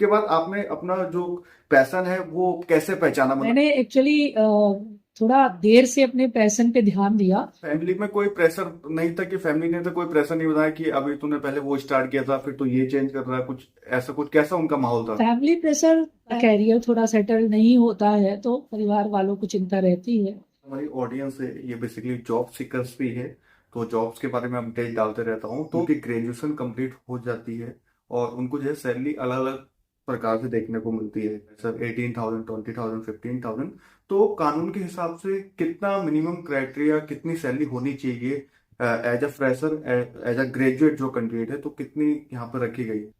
उसके बाद आपने अपना जो पैशन है वो कैसे पहचाना? मतलब मैंने एक्चुअली थोड़ा देर से अपने पैशन पे ध्यान दिया। फैमिली में कोई प्रेशर नहीं था कि फैमिली ने तो कोई प्रेशर नहीं बताया कि अभी तूने पहले वो स्टार्ट किया था फिर तो ये चेंज कर रहा है, कुछ ऐसा कुछ कैसा उनका माहौल था? फैमिली प्रेशर, कैरियर थोड़ा सेटल नहीं होता है तो परिवार वालों को चिंता रहती है। हमारी ऑडियंस है ये बेसिकली जॉब सीकर्स भी है, तो जॉब्स के बारे में हम डिटेल डालते रहता हूँ। तो उनकी ग्रेजुएशन कंप्लीट हो जाती है और उनको जो है सैलरी अलग अलग प्रकार से देखने को मिलती है, सर 18,000, 20,000, 15,000। तो कानून के हिसाब से कितना मिनिमम क्राइटेरिया, कितनी सैलरी होनी चाहिए as a fresher, as a graduate जो कैंडिडेट है, तो कितनी यहाँ पर रखी गई है?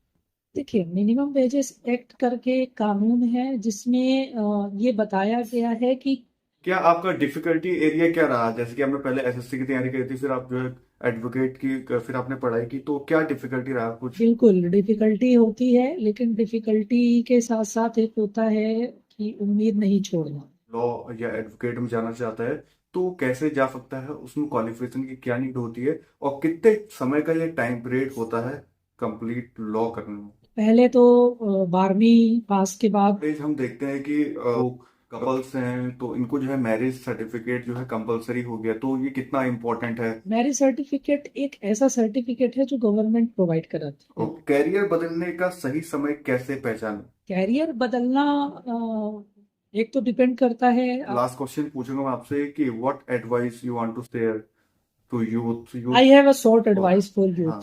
देखिए, मिनिमम वेजेस एक्ट करके एक कानून है जिसमें ये बताया गया है कि क्या आपका डिफिकल्टी एरिया क्या रहा? जैसे कि आपने पहले एसएससी की तैयारी करी थी, फिर आप जो है एडवोकेट की, फिर आपने पढ़ाई की, तो क्या डिफिकल्टी रहा कुछ? बिल्कुल डिफिकल्टी होती है, लेकिन डिफिकल्टी के साथ साथ एक होता है कि उम्मीद नहीं छोड़ना। लॉ या एडवोकेट में जाना चाहता है तो कैसे जा सकता है? उसमें क्वालिफिकेशन की क्या नीड होती है और कितने समय का ये टाइम पीरियड होता है कंप्लीट लॉ करने में? पहले तो 12वीं पास के बाद Nowadays हम देखते हैं कि कपल्स हैं तो इनको जो है मैरिज सर्टिफिकेट जो है कंपलसरी हो गया, तो ये कितना इम्पोर्टेंट है? मैरिज सर्टिफिकेट एक ऐसा सर्टिफिकेट है जो गवर्नमेंट प्रोवाइड कराती है। और कैरियर बदलने का सही समय कैसे पहचाने? कैरियर बदलना एक तो डिपेंड करता है लास्ट क्वेश्चन पूछूंगा मैं आपसे कि what advice you want to share to youth youth I have a short advice for हाँ।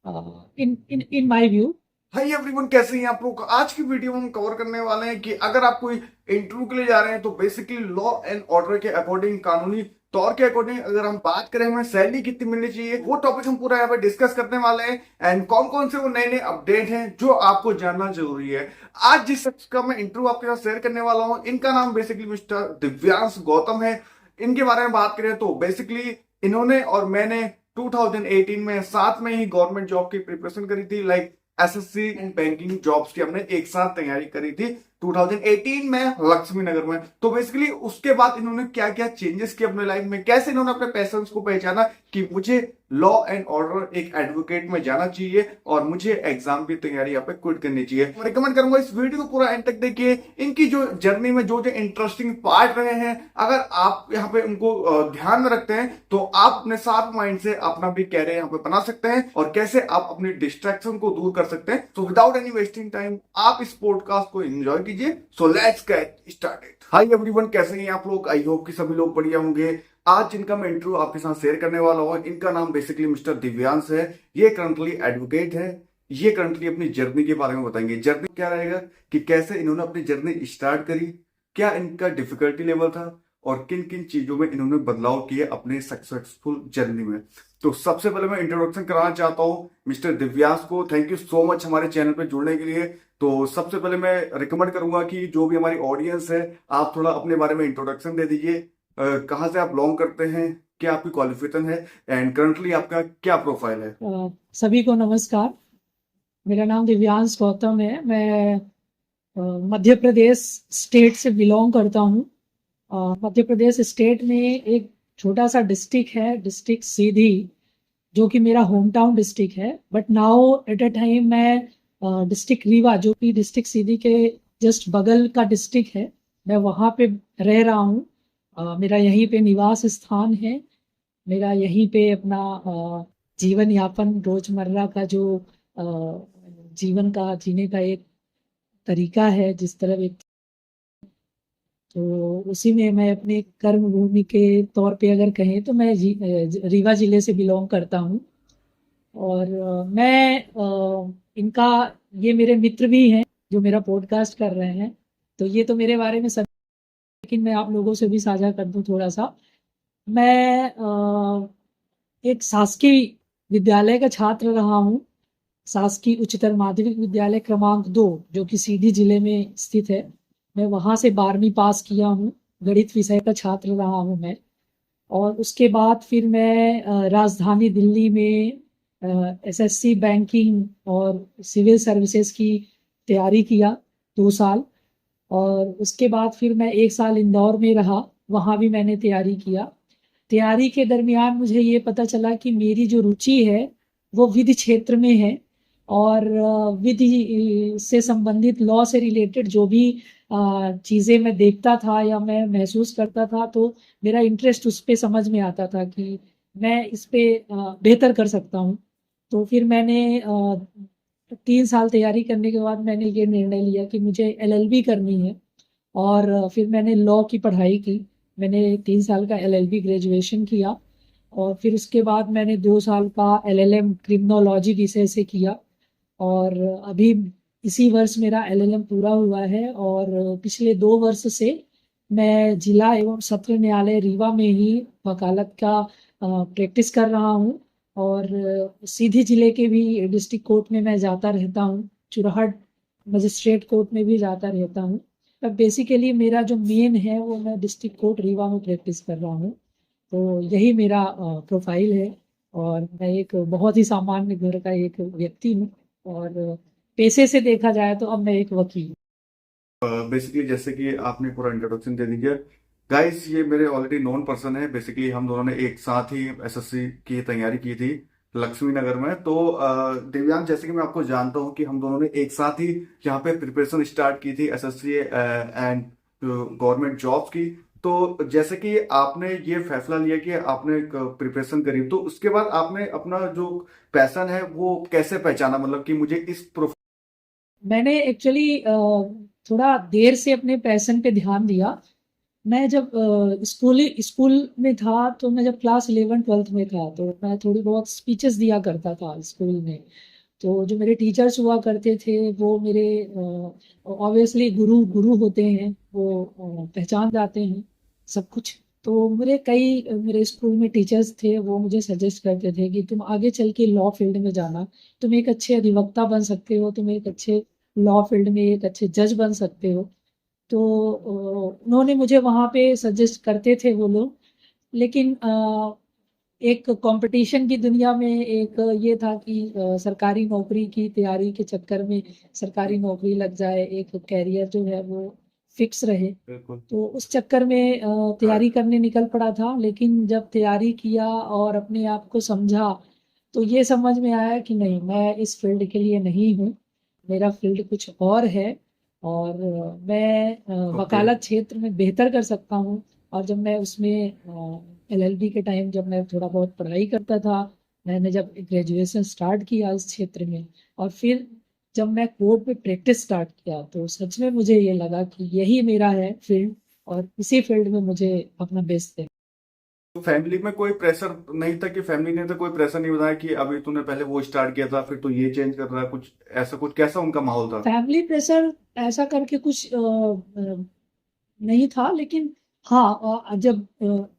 Youth in in in my view. Hi everyone, कैसे हैं आप लोग? आज की वीडियो में हम कवर करने वाले हैं कि अगर आप कोई इंटरव्यू के लिए जा रहे हैं तो बेसिकली लॉ एंड ऑर्डर के अकॉर्डिंग, कानूनी तौर के अकॉर्डिंग अगर हम बात करें हमें सैलरी कितनी मिलनी चाहिए, वो टॉपिक हम पूरा यहाँ पे डिस्कस करने वाले हैं। एंड कौन कौन से वो नए नए अपडेट हैं जो आपको जानना जरूरी है। आज जिस शख्स का मैं इंटरव्यू आपके साथ शेयर करने वाला हूँ, इनका नाम बेसिकली मिस्टर दिव्यांश गौतम है। इनके बारे में बात करें तो बेसिकली इन्होंने और मैंने 2018 में साथ में ही गवर्नमेंट जॉब की प्रिपरेशन करी थी, like SSC and banking jobs की हमने एक साथ तैयारी करी थी 2018 में लक्ष्मी नगर में। तो बेसिकली उसके बाद इन्होंने क्या क्या चेंजेस किए अपने लाइफ में, कैसे इन्होंने अपने पैशंस को पहचाना कि मुझे लॉ एंड ऑर्डर एक एडवोकेट में जाना चाहिए और मुझे एग्जाम की तैयारी यहाँ पे क्विट करनी चाहिए। मैं रिकमेंड करूंगा इस वीडियो को पूरा एंड तक देखिए। इनकी जो जर्नी में जो जो इंटरेस्टिंग पार्ट रहे हैं, अगर आप यहाँ पे उनको ध्यान में रखते हैं तो आप अपने शार्प माइंड से अपना भी कैरियर यहाँ पे बना सकते हैं और कैसे आप अपनी डिस्ट्रैक्शन को दूर कर सकते हैं। तो विदाउट एनी वेस्टिंग टाइम आप इस पॉडकास्ट को एंजॉय कीजिए। So let's get started. Hi everyone, कैसे हैं आप लोग? आई होप कि सभी लोग बढ़िया होंगे। आज जिनका मैं इंटरव्यू आपके साथ शेयर करने वाला हूं, इनका नाम बेसिकली मिस्टर दिव्यांश है। ये करंटली एडवोकेट है। ये करंटली अपनी जर्नी के बारे में बताएंगे। जर्नी क्या रहेगा कि कैसे इन्होंने अपनी जर्नी स्टार्ट करी, क्या इनका डिफिकल्टी लेवल था और किन किन चीजों में इन्होंने बदलाव किए अपने सक्सेसफुल जर्नी में। तो सबसे पहले मैं इंट्रोडक्शन कराना चाहता हूँ मिस्टर दिव्यांश को। थैंक यू सो मच हमारे चैनल पे जुड़ने के लिए। तो सबसे पहले मैं रिकमेंड करूंगा कि जो भी हमारी ऑडियंस है, आप थोड़ा अपने बारे में इंट्रोडक्शन दे दीजिए। कहाँ से आप बिलोंग करते हैं, क्या आपकी क्वालिफिकेशन है एंड करंटली आपका क्या प्रोफाइल है? सभी को नमस्कार। मेरा नाम दिव्यांश गौतम है। मैं मध्य प्रदेश स्टेट से बिलोंग करता हूँ। मध्य प्रदेश स्टेट में एक छोटा सा डिस्ट्रिक्ट है, डिस्ट्रिक्ट सीधी, जो कि मेरा होम टाउन डिस्ट्रिक्ट है। But now at a time मैं डिस्ट्रिक्ट रीवा, जो कि डिस्ट्रिक्ट सीधी के जस्ट बगल का डिस्ट्रिक्ट है, मैं वहाँ पे रह रहा हूँ। मेरा यहीं पे निवास स्थान है। मेरा यहीं पे अपना जीवन यापन, रोजमर्रा का जो जीवन का जीने का एक तरीका है, जिस तरह एक, तो उसी में मैं अपने कर्म भूमि के तौर पे अगर कहें तो मैं रीवा जिले से बिलोंग करता हूँ। और इनका, ये मेरे मित्र भी हैं जो मेरा पॉडकास्ट कर रहे हैं। तो ये तो मेरे बारे में सब, लेकिन मैं आप लोगों से भी साझा कर दूं थोड़ा सा। मैं एक शासकीय विद्यालय का छात्र रहा हूँ, शासकीय उच्चतर माध्यमिक विद्यालय क्रमांक 2, जो कि सीधी जिले में स्थित है। मैं वहाँ से 12वीं पास किया हूँ। गणित विषय का छात्र रहा हूँ मैं। और उसके बाद फिर मैं राजधानी दिल्ली में एसएससी बैंकिंग और सिविल सर्विसेज की तैयारी किया 2 साल। और उसके बाद फिर मैं 1 साल इंदौर में रहा, वहाँ भी मैंने तैयारी किया। तैयारी के दरमियान मुझे ये पता चला कि मेरी जो रुचि है वो विधि क्षेत्र में है। और विधि से संबंधित लॉ से रिलेटेड जो भी चीज़ें मैं देखता था या मैं महसूस करता था, तो मेरा इंटरेस्ट उस पे समझ में आता था कि मैं इस पे बेहतर कर सकता हूँ। तो फिर मैंने 3 साल तैयारी करने के बाद मैंने ये निर्णय लिया कि मुझे एलएलबी करनी है। और फिर मैंने लॉ की पढ़ाई की। मैंने 3 साल का एलएलबी ग्रेजुएशन किया और फिर उसके बाद मैंने 2 साल का एलएलएम क्रिमिनोलॉजी विषय से किया। और अभी इसी वर्ष मेरा एलएलएम पूरा हुआ है और पिछले 2 वर्ष से मैं जिला एवं सत्र न्यायालय रीवा में ही वकालत का प्रैक्टिस कर रहा हूँ। और सीधी जिले के भी डिस्ट्रिक्ट कोर्ट में मैं जाता रहता हूँ, चुरहट मजिस्ट्रेट कोर्ट में भी जाता रहता हूँ। पर बेसिकली मेरा जो मेन है वो मैं डिस्ट्रिक्ट कोर्ट रीवा में प्रैक्टिस कर रहा हूँ। तो यही मेरा प्रोफाइल है और मैं एक बहुत ही सामान्य घर का एक व्यक्ति हूँ और पेशे से देखा जाए तो अब मैं एक वकील हूँ। बेसिकली जैसे कि आपने पूरा इंट्रोडक्शन दे दिया गाइस, ये मेरे ऑलरेडी नोन पर्सन है। बेसिकली हम दोनों ने एक साथ ही एसएससी की तैयारी की थी लक्ष्मी नगर में। तो दिव्यांग, जैसे कि मैं आपको जानता हूँ कि हम दोनों ने एक साथ ही यहाँ पे प्रिपरेशन स्टार्ट की थी एसएससी एंड गवर्नमेंट जॉब्स की। तो जैसे कि आपने ये फैसला लिया कि आपने प्रिपरेशन करी, तो उसके बाद आपने अपना जो पैशन है वो कैसे पहचाना, मतलब कि मुझे इस मैंने एक्चुअली थोड़ा देर से अपने पैशन पे ध्यान दिया। मैं जब स्कूल में था, तो मैं जब क्लास 11-12 में था तो मैं थोड़ी बहुत स्पीचेस दिया करता था स्कूल में। तो जो मेरे टीचर्स हुआ करते थे वो मेरे ऑब्वियसली गुरु गुरु होते हैं, वो पहचान जाते हैं सब कुछ। तो मेरे स्कूल में टीचर्स थे, वो मुझे सजेस्ट करते थे कि तुम आगे चल के लॉ फील्ड में जाना, तुम एक अच्छे अधिवक्ता बन सकते हो, तुम एक अच्छे लॉ फील्ड में एक अच्छे जज बन सकते हो। तो उन्होंने मुझे वहाँ पे सजेस्ट करते थे वो लोग। लेकिन एक कंपटीशन की दुनिया में एक ये था कि सरकारी नौकरी की तैयारी के चक्कर में सरकारी नौकरी लग जाए, एक कैरियर जो है वो फिक्स रहे। बिल्कुल तो उस चक्कर में तैयारी करने निकल पड़ा था। लेकिन जब तैयारी किया और अपने आप को समझा, तो ये समझ में आया कि नहीं, मैं इस फील्ड के लिए नहीं हूँ, मेरा फील्ड कुछ और है। और मैं ओके। वकालत क्षेत्र में बेहतर कर सकता हूँ। और जब मैं उसमें एलएलबी के टाइम जब मैं थोड़ा बहुत पढ़ाई करता था, मैंने जब ग्रेजुएशन स्टार्ट किया इस क्षेत्र में, और फिर जब मैं कोर्ट में प्रैक्टिस स्टार्ट किया, तो सच में मुझे ये लगा कि यही मेरा है फील्ड और इसी फील्ड में मुझे अपना बेस्ट है। तो फैमिली में कोई प्रेशर नहीं था? कि फैमिली ने तो कोई प्रेशर नहीं बनाया कि अभी तूने पहले वो स्टार्ट किया था फिर तो ये चेंज कर रहा है, कुछ ऐसा कुछ? कैसा उनका माहौल था? फैमिली प्रेशर ऐसा करके कुछ नहीं था। लेकिन हाँ, जब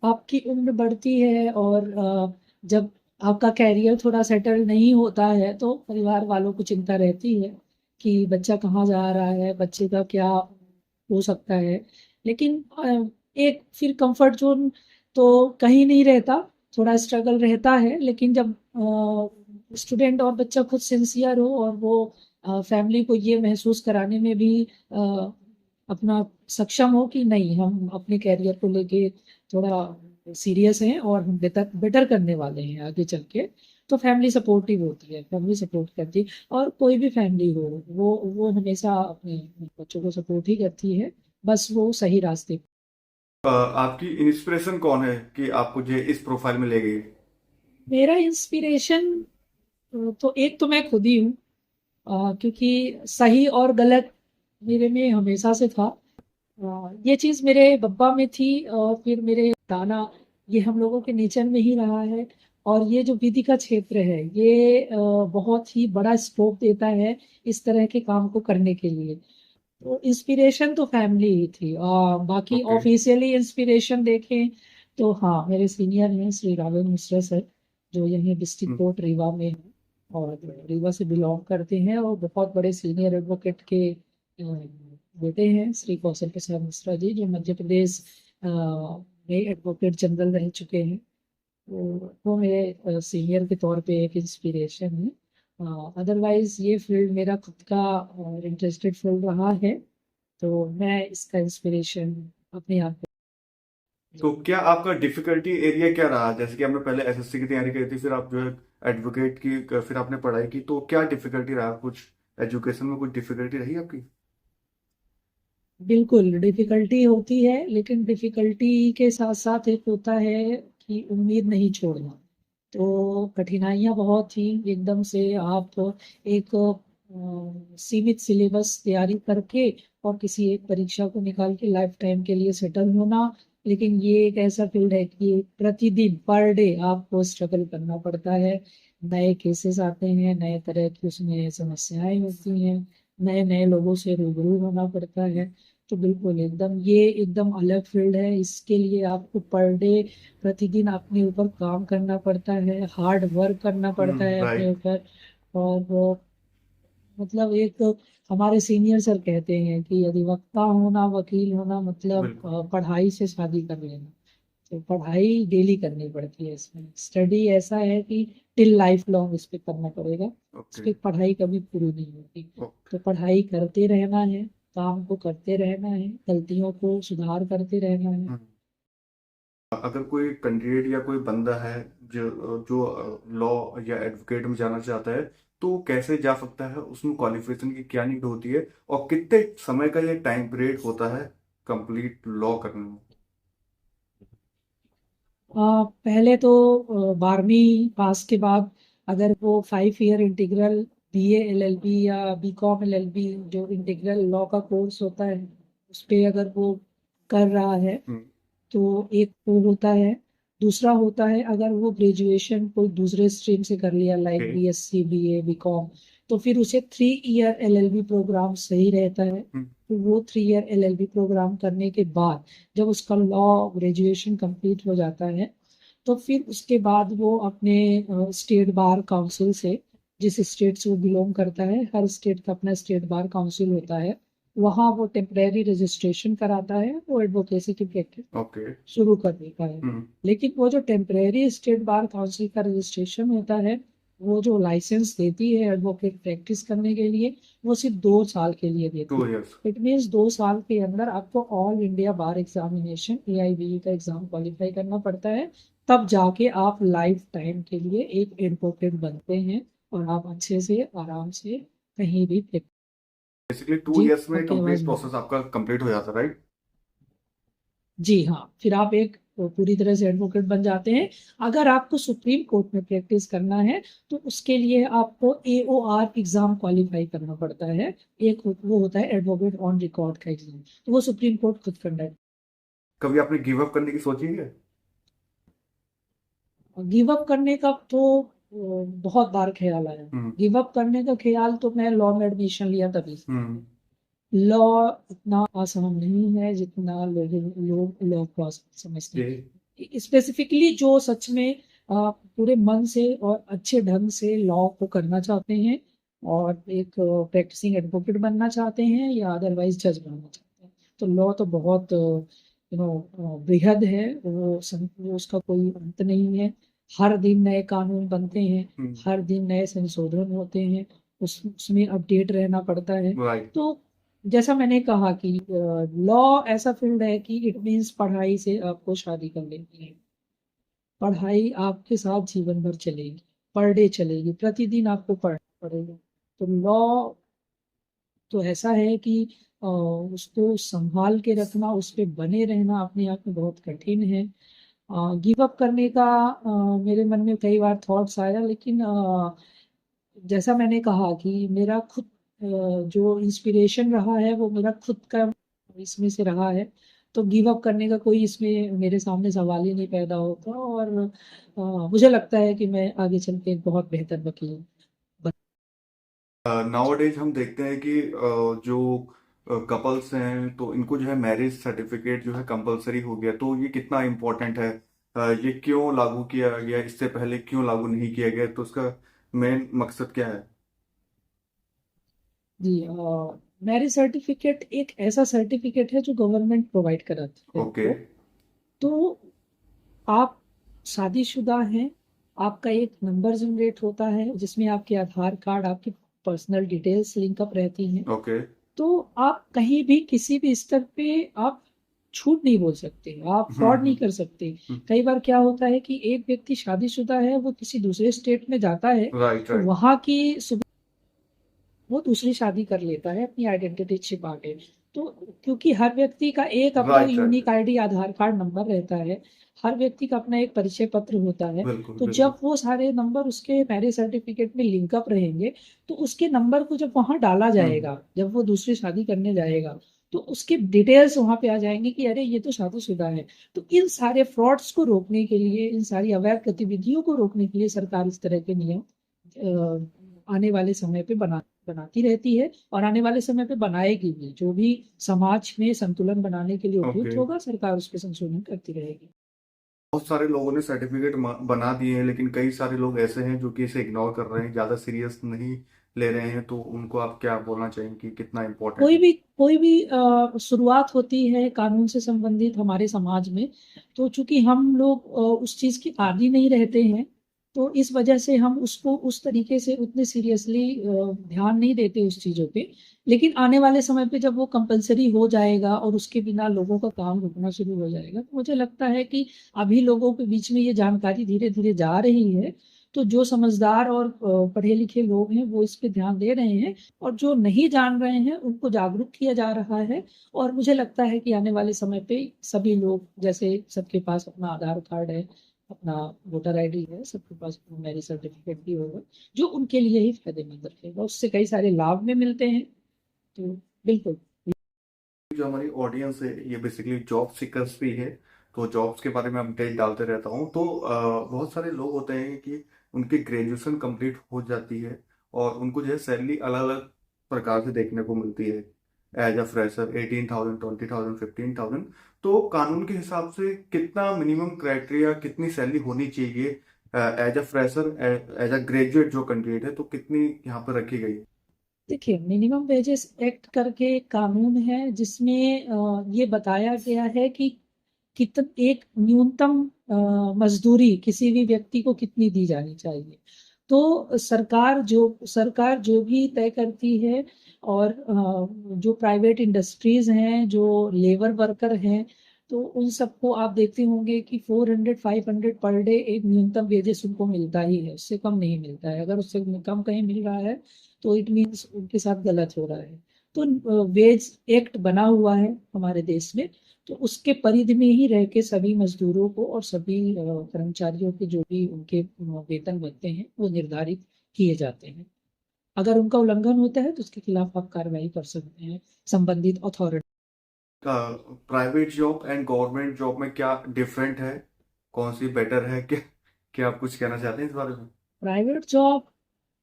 आपकी उम्र बढ़ती है और जब आपका कैरियर थोड़ा सेटल नहीं होता है, तो परिवार वालों को चिंता रहती है कि बच्चा कहाँ जा रहा है, बच्चे का क्या हो सकता है। लेकिन एक फिर कंफर्ट जोन तो कहीं नहीं रहता, थोड़ा स्ट्रगल रहता है। लेकिन जब स्टूडेंट और बच्चा खुद सिंसियर हो और वो फैमिली को ये महसूस कराने में भी अपना सक्षम हो कि नहीं, हम अपने कैरियर को लेके थोड़ा सीरियस हैं और हम बेटर बेटर करने वाले हैं आगे चल के, तो फैमिली सपोर्टिव होती है, फैमिली सपोर्ट करती है। और कोई भी फैमिली हो, वो हमेशा अपने बच्चों को सपोर्ट ही करती है, बस वो सही रास्ते। आपकी इंस्पिरेशन कौन है कि आपको जो इस प्रोफाइल में ले गई? मेरा इंस्पिरेशन तो एक तो मैं खुद ही हूँ, क्योंकि सही और गलत मेरे में हमेशा से था। ये चीज़ मेरे बब्बा में थी और फिर मेरे दाना, ये हम लोगों के नेचर में ही रहा है। और ये जो विधि का क्षेत्र है, ये बहुत ही बड़ा स्कोप देता है इस तरह के काम को करने के लिए। तो इंस्पिरेशन तो फैमिली ही थी। और बाकी ओके। ऑफिशियली इंस्पिरेशन देखें तो हाँ, मेरे सीनियर हैं श्री राघव मिश्रा सर, जो यहीं डिस्ट्रिक्ट कोर्ट रीवा में हैं और रीवा से बिलोंग करते हैं, और बहुत बड़े सीनियर एडवोकेट के बेटे हैं श्री कौशल प्रसाद मिश्रा जी, जो मध्य प्रदेश में एडवोकेट जनरल रह चुके हैं। तो वो मेरे सीनियर के तौर पे एक इंस्पिरेशन है। अदरवाइज ये फील्ड मेरा खुद का इंटरेस्टेड फील्ड रहा है, तो मैं इसका इंस्पिरेशन अपने आप तो क्या आपका डिफिकल्टी एरिया क्या रहा? जैसे कि आपने पहले एसएससी की तैयारी करी थी, फिर आप जो है एडवोकेट की फिर आपने पढ़ाई की, तो क्या डिफिकल्टी रहा? कुछ एजुकेशन में कुछ डिफिकल्टी रही आपकी? बिल्कुल डिफिकल्टी होती है, लेकिन डिफिकल्टी के साथ साथ एक होता है कि उम्मीद नहीं छोड़ना। तो कठिनाइयाँ बहुत थी, एकदम से आप एक सीमित सिलेबस तैयारी करके और किसी एक परीक्षा को निकाल के लाइफ टाइम के लिए सेटल होना। लेकिन ये एक ऐसा फील्ड है कि प्रतिदिन पर डे आपको स्ट्रगल करना पड़ता है। नए केसेस आते हैं, नए तरह की उसमें समस्याएं होती हैं, नए नए लोगों से रूबरू होना पड़ता है। तो बिल्कुल एकदम ये एकदम अलग फील्ड है। इसके लिए आपको पर डे प्रतिदिन अपने ऊपर काम करना पड़ता है, हार्ड वर्क करना पड़ता है अपने राइट। ऊपर। और मतलब एक हमारे सीनियर सर कहते हैं कि यदि वक्ता होना, वकील होना मतलब बिल्कुल। पढ़ाई से शादी कर लेना। तो पढ़ाई डेली करनी पड़ती है, इसमें स्टडी ऐसा है कि टिल लाइफ लॉन्ग इस पे करना पड़ेगा। इस ओके। पे पढ़ाई कभी पूरी नहीं होती। तो पढ़ाई करते रहना है, काम को करते रहना है, गलतियों को सुधार करते रहना है। अगर कोई कैंडिडेट या कोई बंदा है जो जो लॉ या एडवोकेट में जाना चाहता है, तो वो कैसे जा सकता है? उसमें क्वालिफिकेशन की क्या नीड होती है, और कितने समय का ये टाइम पीरियड होता है कंप्लीट लॉ करने में? पहले तो 12वीं पास के बाद अगर वो 5 ईयर इंटीग्रल बीए एलएलबी या बीकॉम एलएलबी जो इंटीग्रल लॉ का कोर्स होता है उस पे अगर वो कर रहा है हम्म। तो एक वो होता है। दूसरा होता है अगर वो ग्रेजुएशन कोई दूसरे स्ट्रीम से कर लिया okay. Like BSc BA BCom, तो फिर उसे 3 ईयर एलएलबी प्रोग्राम सही रहता है। हम्म। तो वो 3 ईयर एलएलबी प्रोग्राम करने के बाद जब उसका लॉ ग्रेजुएशन कंप्लीट हो जाता है तो फिर उसके बाद वो अपने स्टेट बार काउंसिल से, जिस स्टेट से वो बिलोंग करता है, हर स्टेट का अपना स्टेट बार काउंसिल होता है, वहाँ वो टेम्परेरी रजिस्ट्रेशन कराता है, वो एडवोकेसी की प्रैक्टिस ओके। शुरू कर देता है। हम्म। लेकिन वो जो टेम्परेरी स्टेट बार काउंसिल का रजिस्ट्रेशन होता है, वो जो लाइसेंस देती है एडवोकेट प्रैक्टिस करने के लिए, वो सिर्फ 2 साल के लिए देती 2 इयर्स। है। इट मीन्स 2 साल के अंदर आपको ऑल इंडिया बार एग्जामिनेशन AIBE का एग्जाम क्वालिफाई करना पड़ता है। तब जाके आप लाइफ टाइम के लिए एक एडवोकेट बनते हैं और आप अच्छे से आराम से कहीं भी बेसिकली टू जी, इयर्स में आपकी आवाज कंप्लीट नहीं। प्रोसेस आपका कंप्लीट हो जाता है, राइट? जी हाँ, फिर आप एक पूरी तरह से एडवोकेट बन जाते हैं। अगर आपको सुप्रीम कोर्ट में प्रैक्टिस करना है तो उसके लिए आपको AOR एग्जाम क्वालिफाई करना पड़ता है। एक वो होता है एडवोकेट ऑन रिकॉर्ड का एग्जाम, तो वो सुप्रीम कोर्ट खुद कंडक्ट। कभी आपने गिव अप करने की सोची है? गिव अप करने का तो बहुत बार ख्याल आया। हम्म। गिव अप करने का ख्याल तो मैं लॉ में एडमिशन लिया तभी। हम्म। लॉ इतना आसान नहीं है जितना लोग लॉ को आसान समझते ये। हैं। स्पेसिफिकली जो सच में पूरे मन से और अच्छे ढंग से लॉ को करना चाहते हैं और एक प्रैक्टिसिंग एडवोकेट बनना चाहते हैं या अदरवाइज जज बनना चाहते हैं, तो लॉ तो बहुत बृहद है। वो उसका कोई अंत नहीं है। हर दिन नए कानून बनते हैं, हम्म। हर दिन नए संशोधन होते हैं, उसमें अपडेट रहना पड़ता है। राइट। तो जैसा मैंने कहा कि लॉ ऐसा फील्ड है कि इट मीन्स पढ़ाई से आपको शादी कर लेनी है। पढ़ाई आपके साथ जीवन भर चलेगी, पर डे चलेगी, प्रतिदिन आपको पढ़ना पड़ेगा। तो लॉ तो ऐसा है कि उसको संभाल के रखना, उस पे बने रहना अपने आप में बहुत कठिन है। गिव अप करने का मेरे मन में कई बार थॉट्स आया, लेकिन जैसा मैंने कहा कि मेरा खुद जो इंस्पिरेशन रहा है वो मेरा खुद का इसमें से रहा है। तो गिव अप करने का कोई इसमें मेरे सामने सवाल ही नहीं पैदा होता। और मुझे लगता है कि मैं आगे चल के एक बहुत बेहतर वकील बन। नाउअडेज हम देखते हैं कि जो कपल्स हैं तो इनको जो है मैरिज सर्टिफिकेट जो है कंपलसरी हो गया, तो ये कितना इम्पोर्टेंट है? ये क्यों लागू किया गया? इससे पहले क्यों लागू नहीं किया गया? तो उसका मेन मकसद क्या है? जी, मैरिज सर्टिफिकेट एक ऐसा सर्टिफिकेट है जो गवर्नमेंट प्रोवाइड कराती है ओके। आपको। तो आप शादीशुदा हैं, आपका एक नंबर जनरेट होता है जिसमें आपके आधार कार्ड, आपकी पर्सनल डिटेल्स लिंकअप रहती हैं। ओके। तो आप कहीं भी किसी भी स्तर पे आप झूठ नहीं बोल सकते, आप फ्रॉड नहीं कर सकते। कई बार क्या होता है कि एक व्यक्ति शादीशुदा है, वो किसी दूसरे स्टेट में जाता है, राइट तो राइट वहाँ की वो दूसरी शादी कर लेता है अपनी आइडेंटिटी छिपा के। तो क्योंकि हर व्यक्ति का एक अपना राइट राइट यूनिक आईडी आधार कार्ड नंबर रहता है, हर व्यक्ति का अपना एक परिचय पत्र होता है। बिल्कुल तो बिल्कुल जब वो सारे नंबर उसके मैरिज सर्टिफिकेट में लिंकअप रहेंगे, तो उसके नंबर को जब वहां डाला जाएगा, जब वो दूसरी शादी करने जाएगा, तो उसके डिटेल्स वहां पे आ जाएंगे कि अरे ये तो शादीशुदा है। तो इन सारे फ्रॉड्स को रोकने के लिए, इन सारी अवैध गतिविधियों को रोकने के लिए सरकार इस तरह के नियम आने वाले समय पे बनाती रहती है, और आने वाले समय पे बनाएगी भी। जो भी समाज में संतुलन बनाने के लिए ओके। उपयुक्त होगा, सरकार उस पर संशोधन करती रहेगी। बहुत सारे लोगों ने सर्टिफिकेट बना दिए हैं, लेकिन कई सारे लोग ऐसे हैं जो कि इसे इग्नोर कर रहे हैं, ज्यादा सीरियस नहीं ले रहे हैं। तो उनको आप क्या बोलना चाहेंगे कि कितना इम्पोर्टेंट कोई है? भी कोई भी शुरुआत होती है कानून से संबंधित हमारे समाज में, तो चूंकि हम लोग उस चीज की आदी नहीं रहते हैं, तो इस वजह से हम उसको उस तरीके से उतने सीरियसली ध्यान नहीं देते उस चीजों पे। लेकिन आने वाले समय पे जब वो कंपलसरी हो जाएगा और उसके बिना लोगों का काम रुकना शुरू हो जाएगा, तो मुझे लगता है कि अभी लोगों के बीच में ये जानकारी धीरे धीरे जा रही है। तो जो समझदार और पढ़े लिखे लोग हैं, वो इस पे ध्यान दे रहे हैं, और जो नहीं जान रहे हैं उनको जागरूक किया जा रहा है। और मुझे लगता है कि आने वाले समय पे सभी लोग, जैसे सबके पास अपना आधार कार्ड है, अपना वोटर आईडी है, सबके पास अपना मैरिज सर्टिफिकेट भी होगा, जो उनके लिए ही फायदेमंद रहेगा। उससे कई सारे लाभ भी मिलते हैं। तो बिल्कुल। जो हमारी ऑडियंस है ये बेसिकली जॉब सीकर्स भी है, तो जॉब्स के बारे में अपडेट डालते रहता हूँ। तो बहुत सारे लोग होते हैं कि उनकी ग्रेजुएशन कंप्लीट हो जाती है और उनको जो है सैलरी अलग अलग प्रकार से देखने को मिलती है। As a fresher 18,000, 20,000, 15,000। तो कानून के हिसाब से कितना मिनिमम क्राइटेरिया, कितनी सैलरी होनी चाहिए as a fresher, as a graduate जो कैंडिडेट है, तो कितनी यहाँ पर रखी गई है? देखिए, मिनिमम वेजेस एक्ट करके एक कानून है, जिसमें ये बताया गया है कि एक न्यूनतम मजदूरी किसी भी व्यक्ति को कितनी दी जानी चाहिए। तो सरकार जो भी तय करती है, और जो प्राइवेट इंडस्ट्रीज हैं, जो लेबर वर्कर हैं, तो उन सबको आप देखते होंगे कि 400 500 पर डे एक न्यूनतम वेजेस उनको मिलता ही है, उससे कम नहीं मिलता है। अगर उससे कम कहीं मिल रहा है, तो इट मीन्स उनके साथ गलत हो रहा है। तो वेज एक्ट बना हुआ है हमारे देश में, तो उसके परिधि में ही रह के सभी मजदूरों को और सभी कर्मचारियों के जो भी उनके वेतन बनते हैं, वो निर्धारित किए जाते हैं। अगर उनका उल्लंघन होता है, तो उसके खिलाफ आप कार्रवाई कर सकते हैं संबंधित authority. Private job and government job में क्या डिफरेंट है? कौन सी बेटर है? क्या आप कुछ कहना चाहते हैं इस बारे में? प्राइवेट जॉब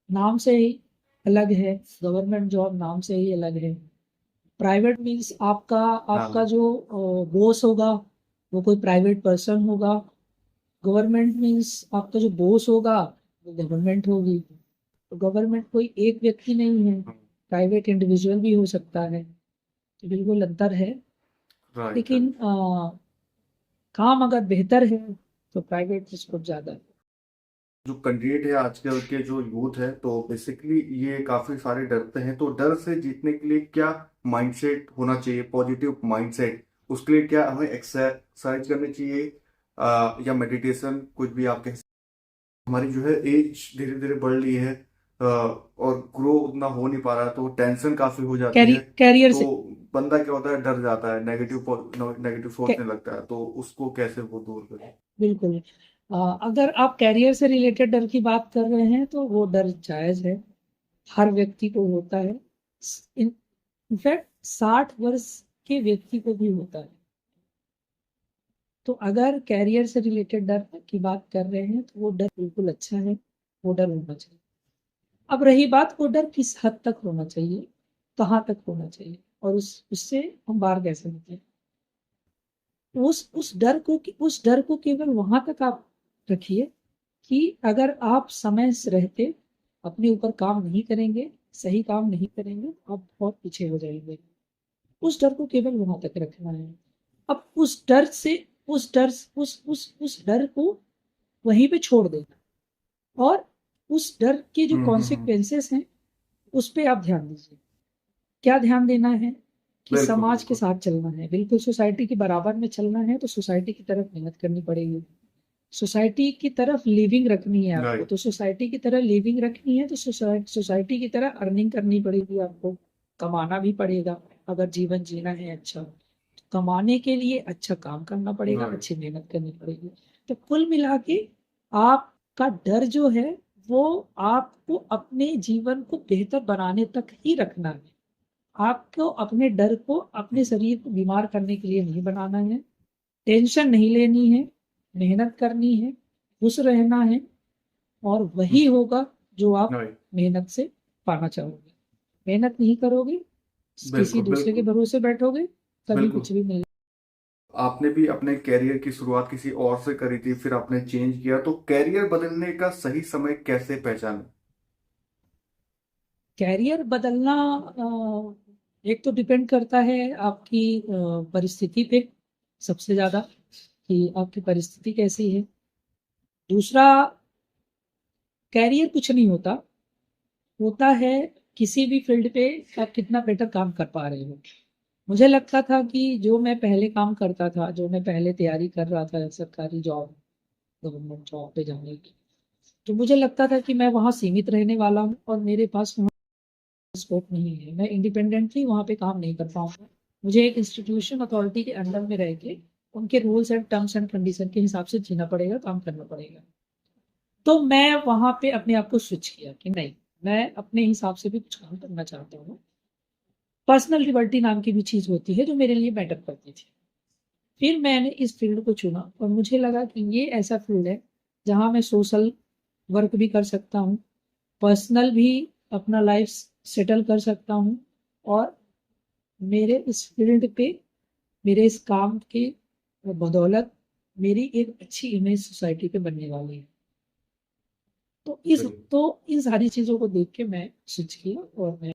नाम से ही अलग है, गवर्नमेंट जॉब नाम से ही अलग है। प्राइवेट मीन्स आपका आपका हाँ। जो बॉस होगा, वो कोई प्राइवेट पर्सन होगा। गवर्नमेंट मीन्स आपका जो बॉस होगा, वो गवर्नमेंट होगी। तो गवर्नमेंट कोई एक व्यक्ति नहीं है, प्राइवेट इंडिविजुअल भी हो सकता है। तो बिल्कुल अंतर है। राइट लेकिन राइट। काम अगर बेहतर है, तो प्राइवेट से स्कोप ज्यादा है। जो कैंडिडेट है आजकल के जो यूथ है, तो बेसिकली ये काफी सारे डरते हैं। तो डर से जीतने के लिए क्या माइंडसेट होना चाहिए? पॉजिटिव माइंडसेट, उसके लिए क्या हमें एक्सरसाइज करनी चाहिए या मेडिटेशन, कुछ भी आप कह सकते हैं। हमारी जो है एज धीरे धीरे बढ़ रही है और ग्रो उतना हो नहीं पा रहा है, तो टेंशन काफी हो जाती है। कैरियर तो से बंदा क्या होता है, डर जाता है, नेगेटिव सोचने लगता है। तो उसको कैसे वो दूर करें? बिल्कुल। अगर आप कैरियर से रिलेटेड डर की बात कर रहे हैं, तो वो डर जायज है, हर व्यक्ति को होता है। इनफैक्ट 60 वर्ष के व्यक्ति को भी होता है। तो अगर कैरियर से रिलेटेड डर की बात कर रहे हैं, तो वो डर बिल्कुल अच्छा है, वो डर होना चाहिए। अब रही बात, वो डर किस हद तक होना चाहिए, कहाँ तक होना चाहिए, और उससे हम बाहर कैसे निकलें। उस डर को केवल वहां तक आप रखिए कि अगर आप समय से रहते अपने ऊपर काम नहीं करेंगे, सही काम नहीं करेंगे, तो आप बहुत पीछे हो जाएंगे। उस डर को केवल वहां तक रखना है। अब उस डर से उस डर को वहीं पे छोड़ देना, और उस डर के जो हम्म। कॉन्सिक्वेंसेस हैं, उस पे आप ध्यान दीजिए। क्या ध्यान देना है? कि बिल्कुल, समाज के बिल्कुल। साथ चलना है, बिल्कुल सोसाइटी के बराबर में चलना है, तो सोसाइटी की तरफ मेहनत करनी पड़ेगी। सोसाइटी की तरफ लिविंग रखनी है आपको, राइट। तो सोसाइटी की तरह लिविंग रखनी है, तो सोसाइटी की तरह अर्निंग करनी पड़ेगी आपको, कमाना भी पड़ेगा। अगर जीवन जीना है अच्छा, तो कमाने के लिए अच्छा काम करना पड़ेगा, राइट। अच्छी मेहनत करनी पड़ेगी। तो कुल मिला के आपका डर जो है, वो आपको अपने जीवन को बेहतर बनाने तक ही रखना है। आपको अपने डर को, अपने शरीर को बीमार करने के लिए नहीं बनाना है। टेंशन नहीं लेनी है, मेहनत करनी है, खुश रहना है, और वही होगा जो आप राइट। मेहनत से पाना चाहोगे। मेहनत नहीं करोगे, किसी बिल्कुल, दूसरे के बिल्कुल, भरोसे बैठोगे, कभी बिल्कुल। कुछ भी नहीं। आपने भी अपने कैरियर की शुरुआत किसी और से करी थी, फिर आपने चेंज किया, तो कैरियर बदलने का सही समय कैसे पहचाने? कैरियर बदलना एक तो डिपेंड करता है आपकी परिस्थिति पे, सबसे ज्यादा, कि आपकी परिस्थिति कैसी है। दूसरा, कैरियर कुछ नहीं होता, होता है किसी भी फील्ड पे आप कितना बेटर काम कर पा रहे हो। मुझे लगता था कि जो मैं पहले काम करता था, जो मैं पहले तैयारी कर रहा था सरकारी जॉब, गवर्नमेंट जॉब पे जाने की, तो मुझे लगता था कि मैं वहाँ सीमित रहने वाला हूँ और मेरे पास वहाँ स्कोप नहीं है, मैं इंडिपेंडेंटली वहाँ पे काम नहीं कर पाऊंगा। मुझे एक इंस्टीट्यूशन अथॉरिटी के अंडर में रह के उनके rules and terms and condition के हिसाब से जीना पड़ेगा, काम करना पड़ेगा। तो मैं वहाँ पे अपने आप को स्विच किया कि नहीं, मैं अपने हिसाब से भी कुछ काम करना चाहता हूँ। पर्सनल लिबर्टी नाम की भी चीज़ होती है जो मेरे लिए मैटर करती थी। फिर मैंने इस फील्ड को चुना और मुझे लगा कि ये ऐसा फील्ड है जहाँ मैं सोशल वर्क भी कर सकता हूँ, पर्सनल भी अपना लाइफ सेटल कर सकता हूँ, और मेरे इस फील्ड पे, मेरे इस काम के बदौलत मेरी एक अच्छी इमेज सोसाइटी पे बनने वाली है। तो इस बिल्कुल। तो इन सारी चीज़ों को देख के मैं स्विच किया और मैं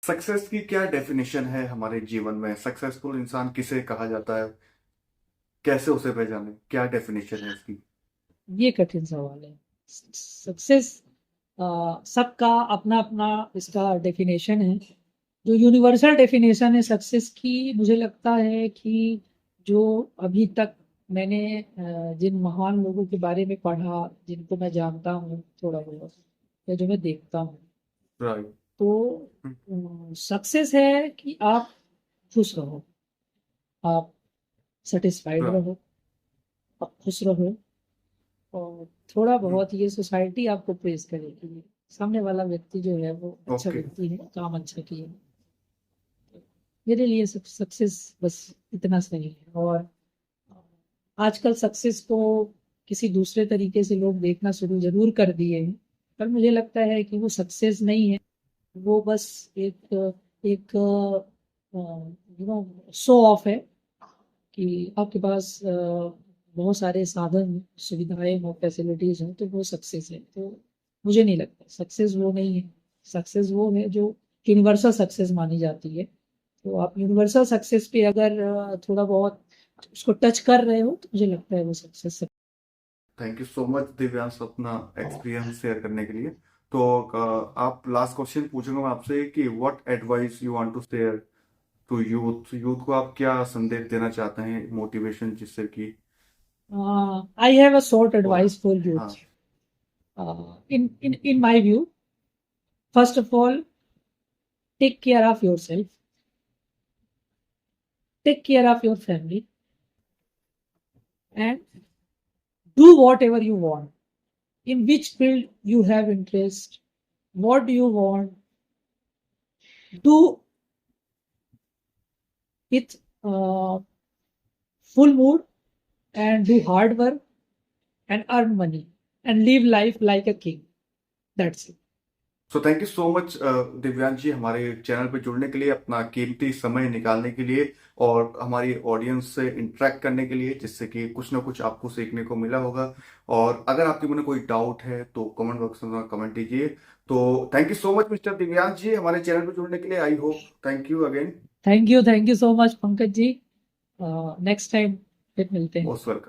सक्सेस की क्या डेफिनेशन है हमारे जीवन में? सक्सेसफुल इंसान किसे कहा जाता है? कैसे उसे पहचाने? क्या डेफिनेशन है इसकी? ये कठिन सवाल है। सक्सेस सबका अपना अपना इसका डेफिनेशन है। जो यूनिवर्सल डेफिनेशन है सक्सेस की, मुझे लगता है कि जो अभी तक मैंने जिन महान लोगों के बारे में पढ़ा, जिनको मैं जानता हूँ थोड़ा बहुत, या जो मैं देखता हूँ, राइट। तो सक्सेस है कि आप खुश रहो, आप सेटिस्फाइड राइट। रहो, आप खुश रहो, और थोड़ा बहुत ये सोसाइटी आपको प्रेज करेगी, सामने वाला व्यक्ति जो है वो अच्छा ओके। व्यक्ति है, काम अच्छा किया। मेरे लिए सक्सेस बस इतना सही है। और आजकल सक्सेस को किसी दूसरे तरीके से लोग देखना शुरू जरूर कर दिए हैं, पर मुझे लगता है कि वो सक्सेस नहीं है, वो बस एक एक शो ऑफ है, कि आपके पास बहुत सारे साधन, सुविधाएं हो, फैसिलिटीज हो, तो वो सक्सेस है। तो मुझे नहीं लगता सक्सेस वो नहीं है। सक्सेस वो है जो यूनिवर्सल सक्सेस मानी जाती है। तो आप यूनिवर्सल सक्सेस पे अगर थोड़ा बहुत उसको टच कर रहे हो, तो मुझे लगता है वो सक्सेस है। Thank you so much Divyansh अपना एक्सपीरियंस शेयर करने के लिए। तो आप लास्ट क्वेश्चन पूछूंगा मैं आपसे कि what advice you want to share to youth? Youth को आप क्या संदेश देना चाहते हैं, मोटिवेशन, जिससे कि आई हैव अ शॉर्ट और एडवाइस फॉर हाँ। Youth. In my view, first of all, take care of yourself, take care of your family, and do whatever you want. In which field you have interest, what do you want, do it full mood, and do hard work and earn money and live life like a king. That's it. So thank you so much Divyansh ji, हमारे channel पे जुड़ने के लिए, अपना कीमती समय निकालने के लिए, और हमारी ऑडियंस से इंटरेक्ट करने के लिए, जिससे कि कुछ ना कुछ आपको सीखने को मिला होगा। और अगर आपके मन में कोई डाउट है तो कमेंट बॉक्स में कमेंट कीजिए। तो thank you so much mister Divyansh ji हमारे चैनल पे जुड़ने के लिए। I hope, thank you again. Thank you so much, Pankaj ji. Next time फिर मिलते हैं। Most welcome.